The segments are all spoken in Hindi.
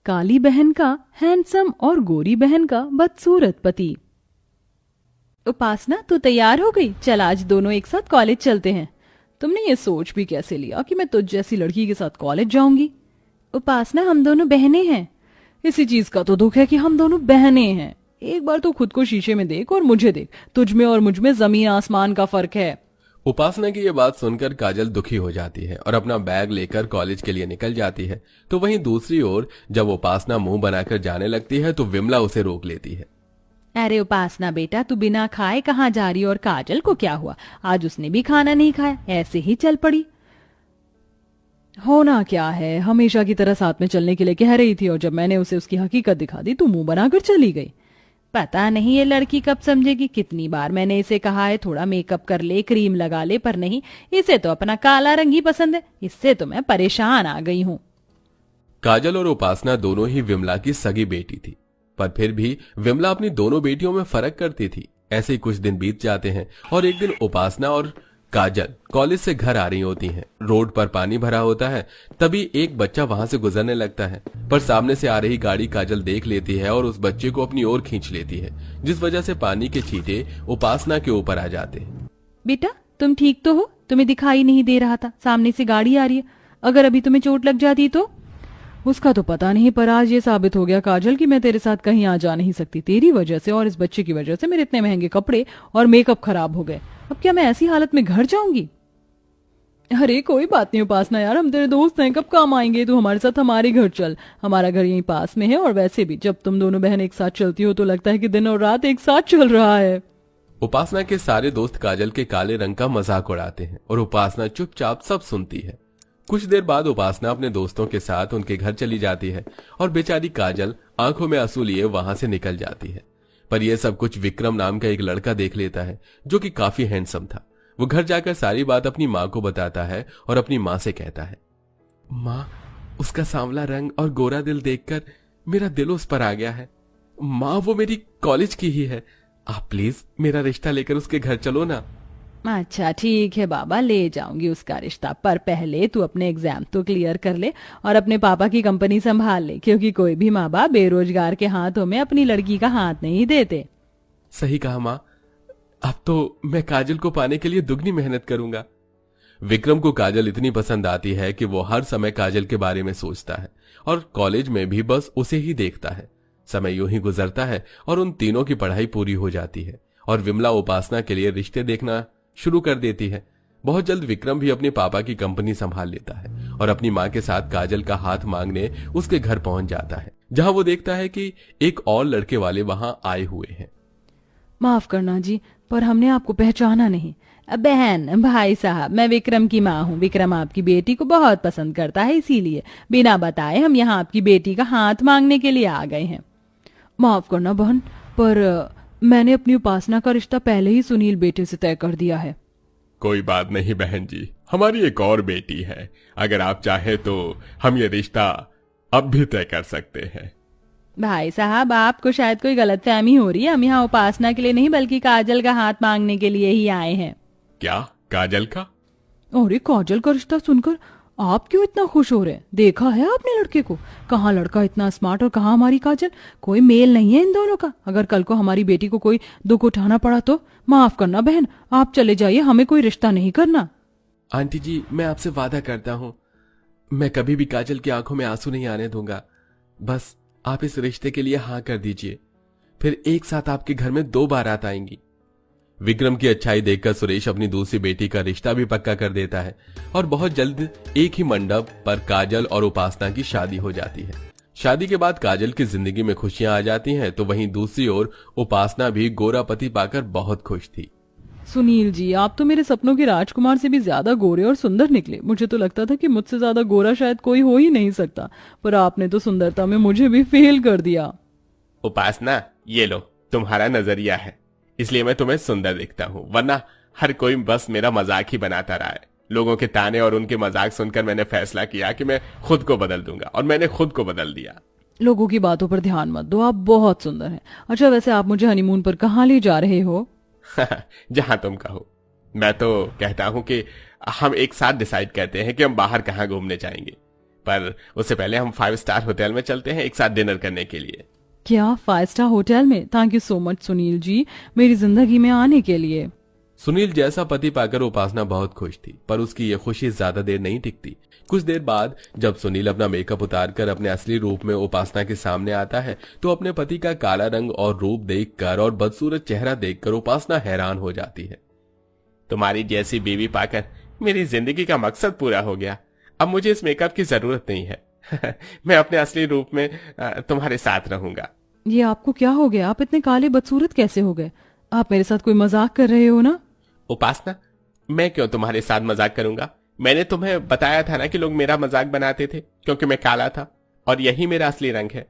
काली बहन का हैंडसम और गोरी बहन का बदसूरत पति। उपासना, तू तैयार हो गई? चल आज दोनों एक साथ कॉलेज चलते हैं। तुमने ये सोच भी कैसे लिया कि मैं तुझ जैसी लड़की के साथ कॉलेज जाऊंगी? उपासना, हम दोनों बहनें हैं। इसी चीज का तो दुख है कि हम दोनों बहनें हैं। एक बार तो खुद को शीशे में देख और मुझे देख, तुझ में और मुझ में जमीन आसमान का फर्क है। उपासना की ये बात सुनकर काजल दुखी हो जाती है और अपना बैग लेकर कॉलेज के लिए निकल जाती है। तो वहीं दूसरी ओर जब उपासना मुंह बनाकर जाने लगती है तो विमला उसे रोक लेती है। अरे उपासना बेटा, तू बिना खाए कहाँ जा रही? और काजल को क्या हुआ? आज उसने भी खाना नहीं खाया, ऐसे ही चल पड़ी। होना क्या है, हमेशा की तरह साथ में चलने के लिए कह रही थी और जब मैंने उसे उसकी हकीकत दिखा दी तो मुंह बनाकर चली गई। पता नहीं ये लड़की कब समझेगी। कितनी बार मैंने इसे कहा है थोड़ा मेकअप कर ले, क्रीम लगा ले, पर नहीं, इसे तो अपना काला रंग ही पसंद है। इससे तो मैं परेशान आ गई हूँ। काजल और उपासना दोनों ही विमला की सगी बेटी थी, पर फिर भी विमला अपनी दोनों बेटियों में फर्क करती थी। ऐसे ही कुछ दिन बीत जाते हैं और एक दिन उपासना और काजल कॉलेज से घर आ रही होती हैं। रोड पर पानी भरा होता है, तभी एक बच्चा वहां से गुजरने लगता है, पर सामने से आ रही गाड़ी काजल देख लेती है और उस बच्चे को अपनी ओर खींच लेती है, जिस वजह से पानी के छींटे उपासना के ऊपर आ जाते हैं। बेटा, तुम ठीक तो हो? तुम्हें दिखाई नहीं दे रहा था सामने से गाड़ी आ रही है? अगर अभी तुम्हें चोट लग जाती तो? उसका तो पता नहीं, पर आज ये साबित हो गया काजल कि मैं तेरे साथ कहीं आ जा नहीं सकती। तेरी वजह से और इस बच्चे की वजह से मेरे इतने महंगे कपड़े और मेकअप खराब हो गए। अब क्या मैं ऐसी हालत में घर जाऊंगी? अरे कोई बात नहीं उपासना यार, हम तेरे दोस्त हैं, कब काम आएंगे? तू हमारे साथ हमारे घर चल, हमारा घर यहीं पास में है। और वैसे भी जब तुम दोनों बहन एक साथ चलती हो तो लगता है कि दिन और रात एक साथ चल रहा है। उपासना के सारे दोस्त काजल के काले रंग का मजाक उड़ाते हैं और उपासना चुपचाप सब सुनती है। कुछ देर बाद उपासना अपने दोस्तों के साथ उनके घर चली जाती है और बेचारी काजल आंखों में आंसू लिए वहां से निकल जाती है। पर यह सब कुछ विक्रम नाम का एक लड़का देख लेता है जो कि काफी हैंडसम था। वो घर जाकर सारी बात अपनी माँ को बताता है और अपनी माँ से कहता है, माँ, उसका सांवला रंग और गोरा दिल देखकर मेरा दिल उस पर आ गया है। माँ, वो मेरी कॉलेज की ही है, आप प्लीज मेरा रिश्ता लेकर उसके घर चलो ना। अच्छा ठीक है बाबा, ले जाऊंगी उसका रिश्ता, पर पहले तू अपने एग्जाम तो क्लियर कर ले और अपने पापा की कंपनी संभाल ले, क्योंकि कोई भी माँ बाप बेरोजगार के हाथों में अपनी लड़की का हाथ नहीं देते। सही कहा माँ, अब तो मैं काजल को पाने के लिए दुगनी मेहनत करूंगा। विक्रम को काजल इतनी पसंद आती है कि वो हर समय काजल के बारे में सोचता है और कॉलेज में भी बस उसे ही देखता है। समय यूं ही गुजरता है और उन तीनों की पढ़ाई पूरी हो जाती है और विमला उपासना के लिए रिश्ते देखना शुरू कर देती है। बहुत जल्द विक्रम भी अपने पापा की कंपनी संभाल लेता है और अपनी माँ के साथ काजल का हाथ मांगने उसके घर पहुंच जाता है, जहां वो देखता है कि एक और लड़के वाले वहां आए हुए हैं। माफ करना जी, पर हमने आपको पहचाना नहीं। बहन, भाई साहब, मैं विक्रम की माँ हूँ। विक्रम आपकी बेटी को बहुत पसंद करता है, इसीलिए बिना बताए हम यहाँ आपकी बेटी का हाथ मांगने के लिए आ गए हैं। माफ करना बहन, पर मैंने अपनी उपासना का रिश्ता पहले ही सुनील बेटे से तय कर दिया है। कोई बात नहीं बहन जी, हमारी एक और बेटी है, अगर आप चाहे तो हम ये रिश्ता अब भी तय कर सकते हैं। भाई साहब, आपको शायद कोई गलतफहमी हो रही है। हम यहाँ उपासना के लिए नहीं बल्कि काजल का हाथ मांगने के लिए ही आए हैं। क्या काजल का? अरे काजल का रिश्ता सुनकर आप क्यों इतना खुश हो रहे हैं? देखा है आपने लड़के को? कहाँ लड़का इतना स्मार्ट और कहाँ हमारी काजल। कोई मेल नहीं है इन दोनों का। अगर कल को हमारी बेटी को कोई दुख उठाना पड़ा तो माफ करना बहन, आप चले जाइए, हमें कोई रिश्ता नहीं करना। आंटी जी, मैं आपसे वादा करता हूँ, मैं कभी भी काजल की आंखों में आंसू नहीं आने दूंगा। बस आप इस रिश्ते के लिए हाँ कर दीजिए, फिर एक साथ आपके घर में 2 बारात आएंगी। विक्रम की अच्छाई देखकर सुरेश अपनी दूसरी बेटी का रिश्ता भी पक्का कर देता है और बहुत जल्द एक ही मंडप पर काजल और उपासना की शादी हो जाती है। शादी के बाद काजल की जिंदगी में खुशियां आ जाती हैं, तो वहीं दूसरी ओर उपासना भी गोरा पति पाकर बहुत खुश थी। सुनील जी, आप तो मेरे सपनों के राजकुमार से भी ज्यादा गोरे और सुंदर निकले। मुझे तो लगता था कि मुझसे ज्यादा गोरा शायद कोई हो ही नहीं सकता, पर आपने तो सुंदरता में मुझे भी फेल कर दिया। उपासना, ये लो तुम्हारा नजरिया है, इसलिए मैं तुम्हें सुंदर दिखता हूँ, वरना हर कोई बस मेरा मजाक ही बनाता रहा है। लोगों के ताने और उनके मजाक सुनकर मैंने फैसला किया कि मैं खुद को बदल दूंगा, और मैंने खुद को बदल दिया। लोगों की बातों पर ध्यान मत दो, आप बहुत सुंदर हैं। अच्छा, वैसे आप मुझे हनीमून पर कहाँ ले जा रहे हो? जहां तुम कहो। मैं तो कहता हूं कि हम एक साथ डिसाइड करते हैं कि हम बाहर कहाँ घूमने जाएंगे। पर उससे पहले हम 5 स्टार होटल में चलते हैं एक साथ डिनर करने के लिए। क्या 5 स्टार होटल में? Thank you so much Sunil ji, मेरी जिंदगी में आने के लिए। सुनील जैसा पति पाकर उपासना बहुत खुश थी, पर उसकी ये खुशी ज्यादा देर नहीं टिकती। कुछ देर बाद जब सुनील अपना मेकअप उतारकर अपने असली रूप में उपासना के सामने आता है तो अपने पति का काला रंग और रूप देखकर और बदसूरत चेहरा देखकर उपासना हैरान हो जाती है। तुम्हारी जैसी बीवी पाकर मेरी जिंदगी का मकसद पूरा हो गया। अब मुझे इस मेकअप की जरूरत नहीं है। मैं अपने असली रूप में तुम्हारे साथ रहूंगा। ये आपको क्या हो गया? आप इतने काले बदसूरत कैसे हो गए? आप मेरे साथ कोई मजाक कर रहे हो ना? उपासना, मैं क्यों तुम्हारे साथ मजाक करूंगा? मैंने तुम्हें बताया था ना कि लोग मेरा मजाक बनाते थे क्योंकि मैं काला था और यही मेरा असली रंग है।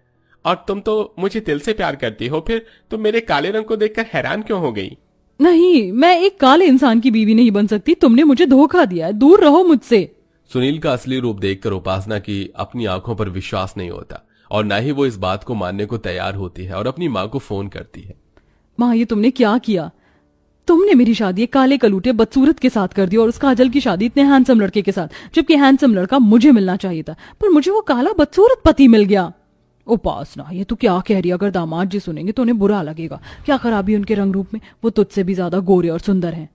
और तुम तो मुझे दिल से प्यार करती हो, फिर तुम मेरे काले रंग को देखकर हैरान क्यों हो गई? नहीं, मैं एक काले इंसान की बीवी नहीं बन सकती। तुमने मुझे धोखा दिया है, दूर रहो मुझसे। सुनील का असली रूप देखकर उपासना की अपनी आंखों पर विश्वास नहीं होता और ना ही वो इस बात को मानने को तैयार होती है और अपनी माँ को फोन करती है। माँ, ये तुमने क्या किया? तुमने मेरी शादी एक काले कलूटे बदसूरत के साथ कर दी और उस काजल की शादी इतने हैंडसम लड़के के साथ, जबकि हैंडसम लड़का मुझे मिलना चाहिए था, पर मुझे वो काला बदसूरत पति मिल गया। उपासना, ये तू क्या कह रही है? अगर दामाद जी सुनेंगे तो उन्हें बुरा लगेगा। क्या खराबी उनके रंग रूप में? वो तुझसे भी ज्यादा गोरे और सुंदर हैं।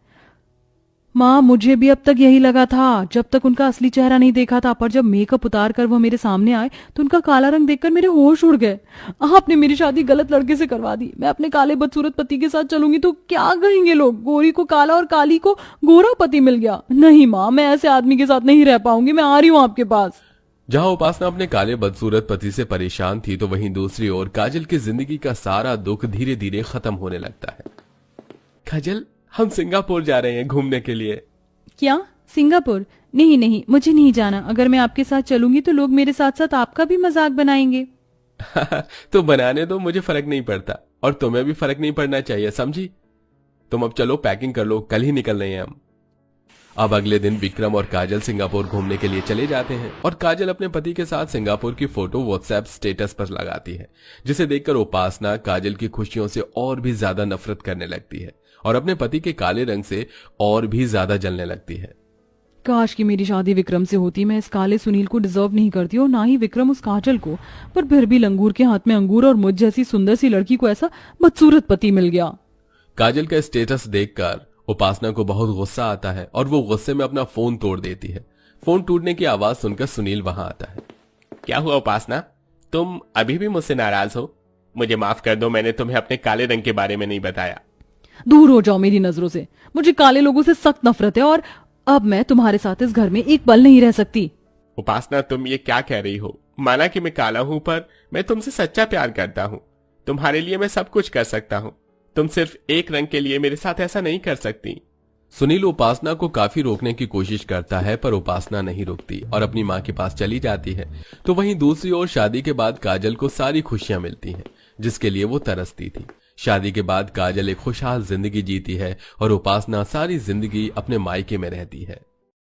माँ, मुझे भी अब तक यही लगा था जब तक उनका असली चेहरा नहीं देखा था, पर जब मेकअप उतार कर वो मेरे सामने आए तो उनका काला रंग देखकर मेरे होश उड़ गए। आपने मेरी शादी गलत लड़के से करवा दी। मैं अपने काले बदसूरत पति के साथ चलूंगी तो क्या कहेंगे लोग? गोरी को काला और काली को गोरा पति मिल गया। नहीं माँ, मैं ऐसे आदमी के साथ नहीं रह पाऊंगी। मैं आ रही हूँ आपके पास। जहां उपासना अपने काले बदसूरत पति से परेशान थी तो वहीं दूसरी ओर काजल की जिंदगी का सारा दुख धीरे धीरे खत्म होने लगता है। काजल, हम सिंगापुर जा रहे हैं घूमने के लिए। क्या? सिंगापुर? नहीं नहीं, मुझे नहीं जाना। अगर मैं आपके साथ चलूंगी तो लोग मेरे साथ साथ आपका भी मजाक बनाएंगे। तो बनाने दो, मुझे फर्क नहीं पड़ता और तुम्हें भी फर्क नहीं पड़ना चाहिए, समझी? तुम अब चलो, पैकिंग कर लो, कल ही निकल रहे हैं हम। अब अगले दिन विक्रम और काजल सिंगापुर घूमने के लिए चले जाते हैं और काजल अपने पति के साथ सिंगापुर की फोटो व्हाट्सएप स्टेटस पर लगाती है, जिसे देखकर उपासना काजल की खुशियों से और भी ज्यादा नफरत करने लगती है और अपने पति के काले रंग से और भी ज्यादा जलने लगती है। काश कि मेरी शादी विक्रम से होती। मैं इस काले सुनील को डिजर्व नहीं करती और ना ही विक्रम उस काजल को, पर फिर भी लंगूर के हाथ में अंगूर और मुझ जैसी सुंदर सी लड़की को ऐसा बदसूरत पति मिल गया। काजल का स्टेटस देखकर उपासना को बहुत गुस्सा आता है और वो गुस्से में अपना फोन तोड़ देती है। फोन टूटने की आवाज सुनकर सुनील वहां आता है। क्या हुआ उपासना, तुम अभी भी मुझसे नाराज हो? मुझे माफ कर दो, मैंने तुम्हें अपने काले रंग के बारे में नहीं बताया। दूर हो जाओ मेरी नजरों से। मुझे काले लोगों से सख्त नफरत है और अब मैं तुम्हारे साथ इस घर में एक पल नहीं रह सकती। उपासना, तुम ये क्या कह रही हो? माना कि मैं काला हूं, पर मैं तुमसे सच्चा प्यार करता हूं। तुम्हारे लिए मैं सब कुछ कर सकता हूं। तुम सिर्फ एक रंग के लिए मेरे साथ ऐसा नहीं कर सकती। सुनील उपासना को काफी रोकने की कोशिश करता है, पर उपासना नहीं रुकती और अपनी माँ के पास चली जाती है। तो वहीं दूसरी ओर शादी के बाद काजल को सारी खुशियां मिलती हैं, जिसके लिए वो तरसती थी। शादी के बाद काजल एक खुशहाल जिंदगी जीती है और उपासना सारी जिंदगी अपने मायके में रहती है।